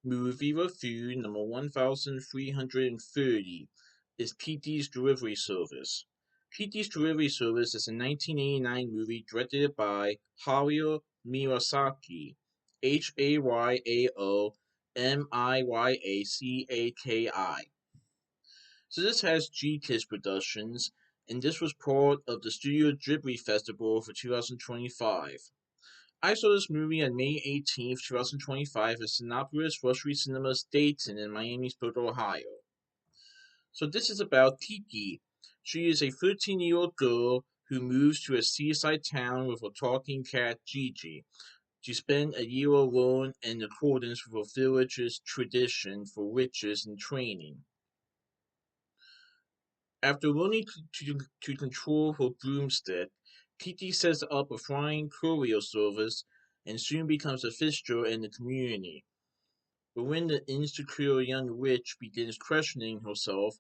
Movie review number 1330 is Kiki's Delivery Service. Kiki's Delivery Service is a 1989 movie directed by Hayao Miyazaki, Hayao Miyazaki. So this has GKids Productions, and this was part of the Studio Ghibli Festival for 2025. I saw this movie on May 18th, 2025 at Cinepolis Luxury Cinemas Dayton in Miamisburg, Ohio. So this is about Kiki. She is a 13-year-old girl who moves to a seaside town with a talking cat, Gigi, to spend a year alone in accordance with the village's tradition for witches and training. After learning to control her broomstick, Kiki sets up a flying courier service and soon becomes a fixture in the community. But when the insecure young witch begins questioning herself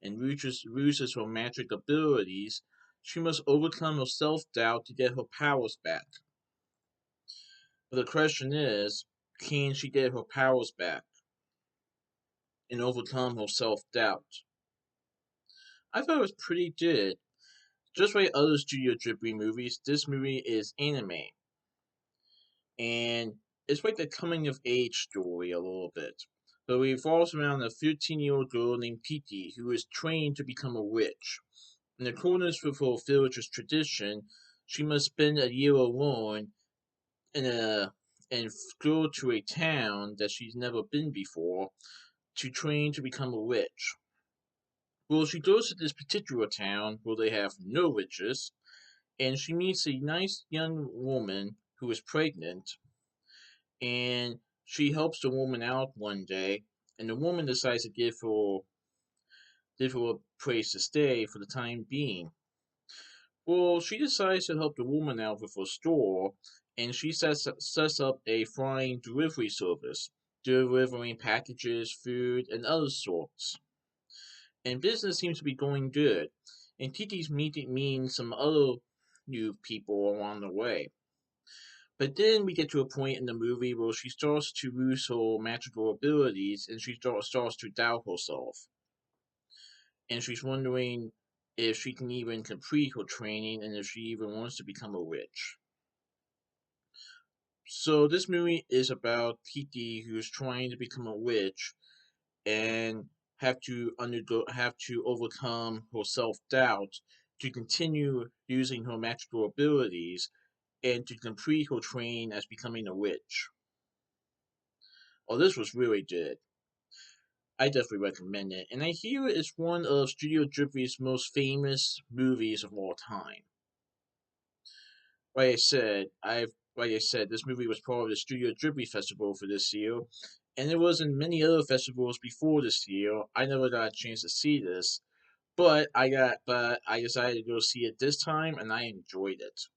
and loses her magic abilities, she must overcome her self-doubt to get her powers back. But the question is, can she get her powers back and overcome her self-doubt? I thought it was pretty good. Just like other Studio Ghibli movies, this movie is anime. And it's like a coming of age story a little bit. But it revolves around a 13-year-old girl named Kiki who is trained to become a witch. In accordance with her village's tradition, she must spend a year alone in a and go to a town that she's never been before to train to become a witch. Well, she goes to this particular town where they have no witches, and she meets a nice young woman who is pregnant, and she helps the woman out one day, and the woman decides to give her a place to stay for the time being. Well, she decides to help the woman out with her store, and she sets up a flying delivery service, delivering packages, food, and other sorts. And business seems to be going good, and Kiki's meeting some other new people along the way. But then we get to a point in the movie where she starts to lose her magical abilities and she starts to doubt herself. And she's wondering if she can even complete her training and if she even wants to become a witch. So this movie is about Kiki who's trying to become a witch and have to overcome her self doubt to continue using her magical abilities and to complete her training as becoming a witch. Oh, this was really good. I definitely recommend it, and I hear it's one of Studio Ghibli's most famous movies of all time. Like I said, this movie was part of the Studio Ghibli Festival for this year, and there was in many other festivals before this year. I never got a chance to see this, but I decided to go see it this time, and I enjoyed it.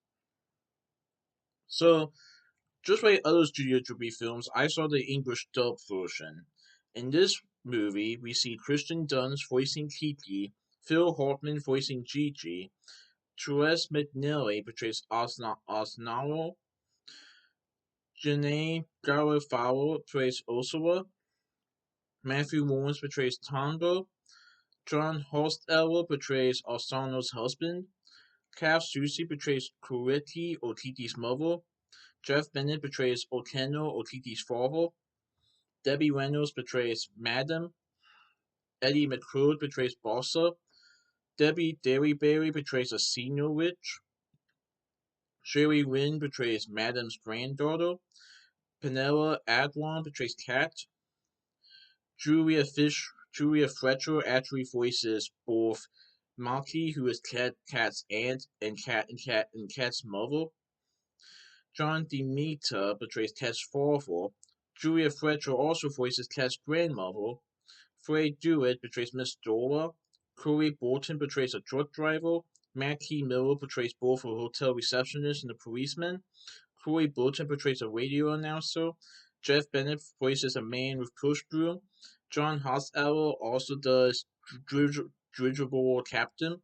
So, just like other Studio Ghibli films, I saw the English dub version. In this movie, we see Kristen Dunst voicing Kiki, Phil Hartman voicing Gigi, Therese McNally portrays Osnaro, Janae Garofalo portrays Ursula, Matthew Lawrence portrays Tongo, John Hosteller portrays Osano's husband, Kath Soucie portrays Kuriki or Kiki's mother, Jeff Bennett portrays Okeno or Kiki's father, Debbie Reynolds portrays Madam, Eddie McCord portrays Bossa, Debbie Derryberry portrays a senior witch, Sherry Lynn portrays Madam's granddaughter, Penella Adwan portrays Kat, Julia Fletcher actually voices both Maki, who is Kat's aunt, and Kat's mother. John DeMita portrays Kat's father. Julia Fletcher also voices Kat's grandmother. Frey Dewitt portrays Miss Dora. Corey Bolton portrays a truck driver. Mackie Miller portrays both a hotel receptionist and a policeman. Corey Bolton portrays a radio announcer. Jeff Bennett voices a man with push broom. John Hossower also does Dirigible Captain.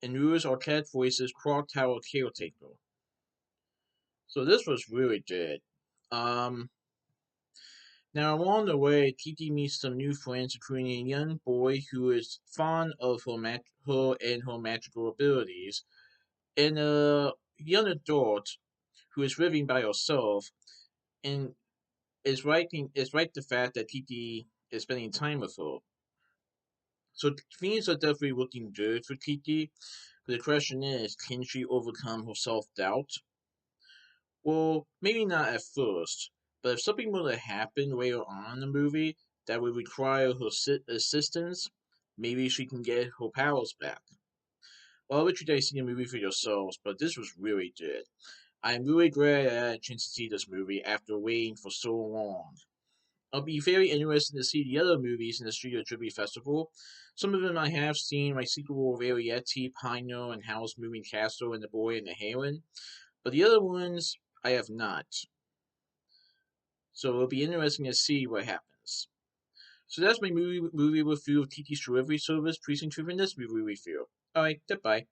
And Louis Arquette voices Clock Tower Caretaker. So this was really good. Um, Now, along the way, Kiki meets some new friends, including a young boy who is fond of her and her magical abilities, and a young adult who is living by herself and is right the fact that Kiki is spending time with her. So things are definitely looking good for Kiki. But the question is, can she overcome her self doubt? Well, maybe not at first, but if something were to happen later on in the movie that would require her assistance, maybe she can get her powers back. Well, I'll let you guys see the movie for yourselves, but this was really good. I'm really glad I had a chance to see this movie after waiting for so long. I'll be very interested to see the other movies in the Studio Ghibli Festival. Some of them I have seen, like Sequel of Arietti, Pino, and Howl's Moving Castle, and The Boy and the Heron. But the other ones, I have not. So it'll be interesting to see what happens. So that's my movie review of Kiki's Delivery Service, Precinct 2 in this movie review. Alright, goodbye.